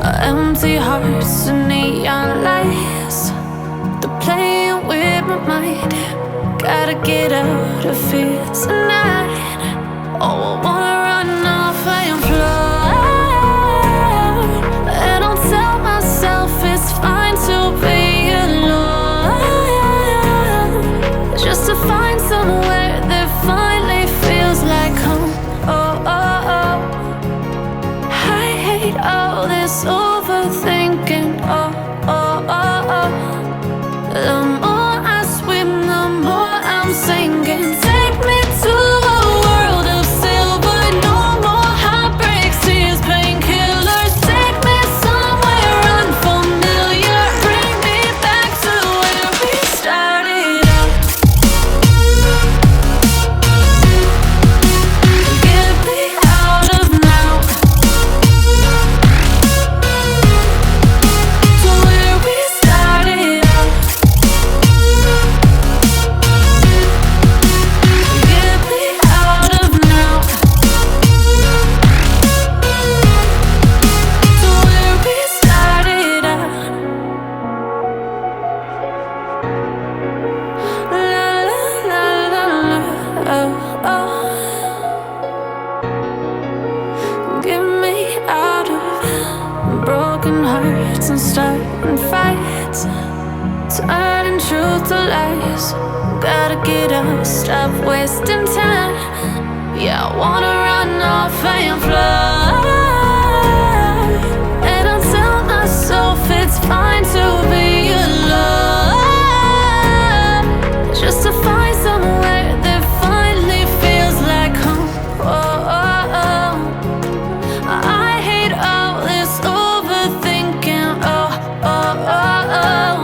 Empty hearts and neon lights, they're playing with my mind. Gotta get out of here tonight. Oh, I wanna run off and fly. And I'll tell myself it's fine to be alone, just to find somewhere that finally feels like home. Oh, oh, oh. I hate all this overthinking. Oh, oh, oh, oh. The more I swim, the more I'm sinking. Take me to a world of silver. No more heartbreaks, tears, painkillers. Take me somewhere unfamiliar. Bring me back to where we started out. Get me out of now, to where we started out. Get me out of now, to where we started out. La la la la la, oh oh. Get me out of broken hearts and starting fights, turning truth to lies. Gotta get up, stop wasting time. Yeah, I wanna run off and fly. And I'll tell myself it's fine to be alone, just to find somewhere that finally feels like home. Oh, oh, oh. I hate all this overthinking. Oh, oh, oh, oh.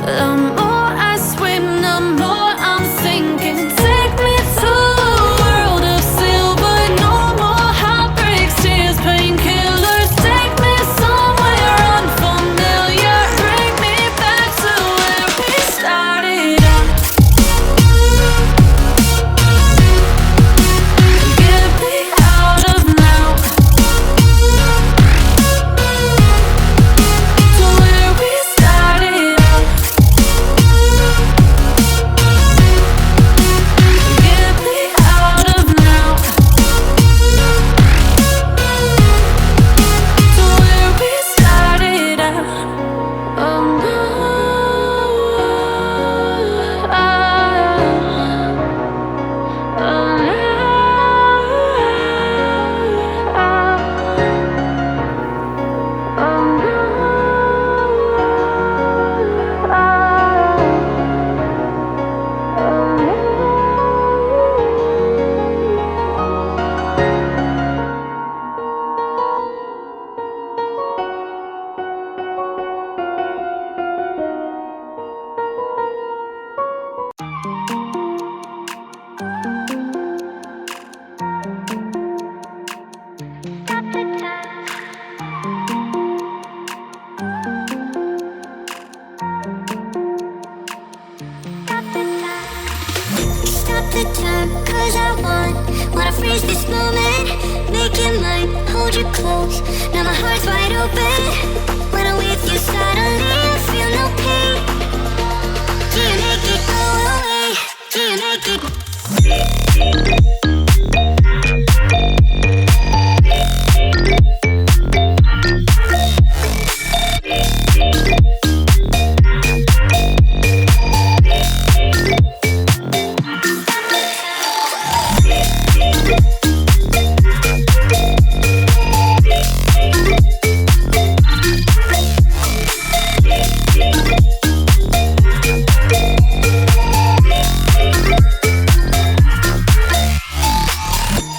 The more I swim, the more I'm sinking. Take me to a world of silver. No more heartbreaks, tears, painkillers. Take me somewhere unfamiliar. Bring me back to where we started out. Get me out of now, to where we started out. Get me out of now, to where we started out. Oh no, oh no. Stop the time, 'cause I wanna freeze this moment. Make it mine, hold you close. Now my heart's wide open. When I'm with you, suddenly I feel no pain. Do you make it go away? Do you make it?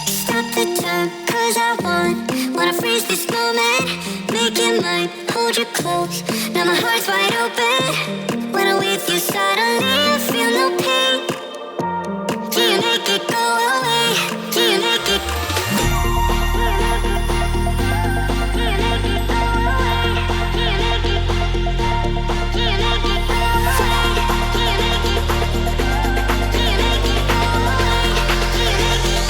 Stop the time, 'cause I wanna freeze this moment. Make it mine, hold you close. Now my heart's wide open. When I'm with you, suddenly I feel no pain. Do you make it go away? Do you make it? Do you make it go away? Do you make it? Do you make it go away? Do you make it? Do you make it go away? Do you make it?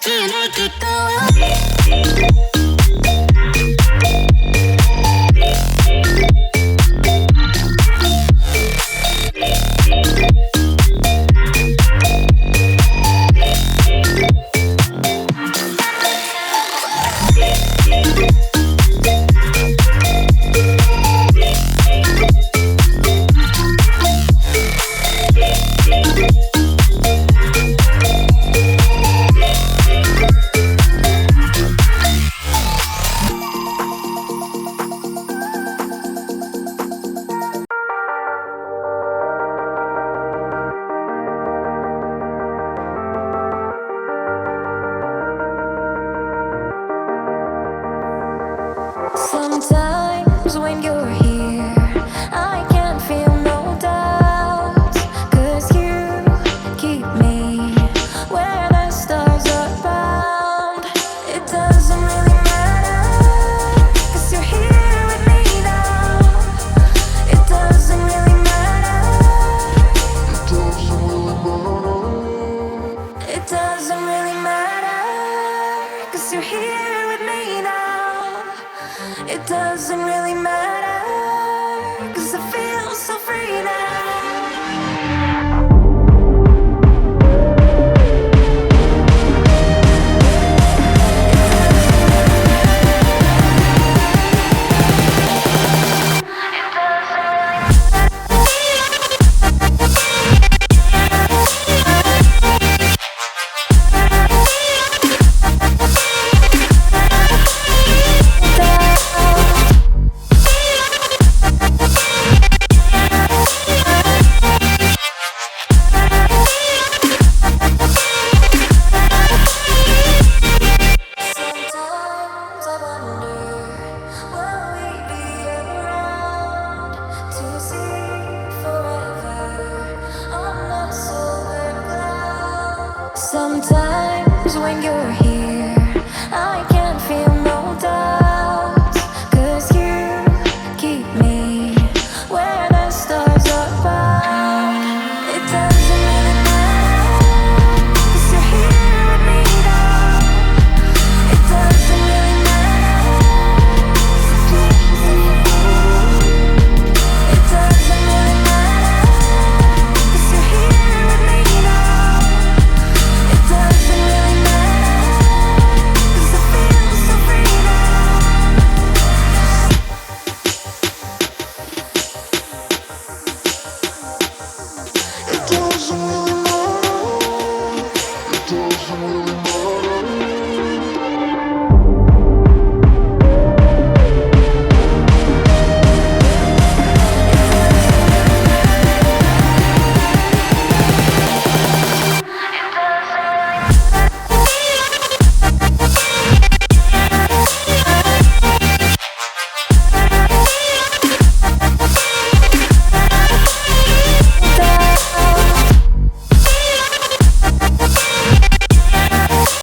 Do you make it go away? Sometimes when you're here, I can't feel no doubts, 'cause you keep me where the stars are bound. It doesn't really matter, 'cause you're here with me now. It doesn't really matter. It doesn't really matter, 'cause you're here with me now. It doesn't really matter, 'cause I feel so free now. Sometimes I wonder, will we be around to see forever on a silver cloud? Sometimes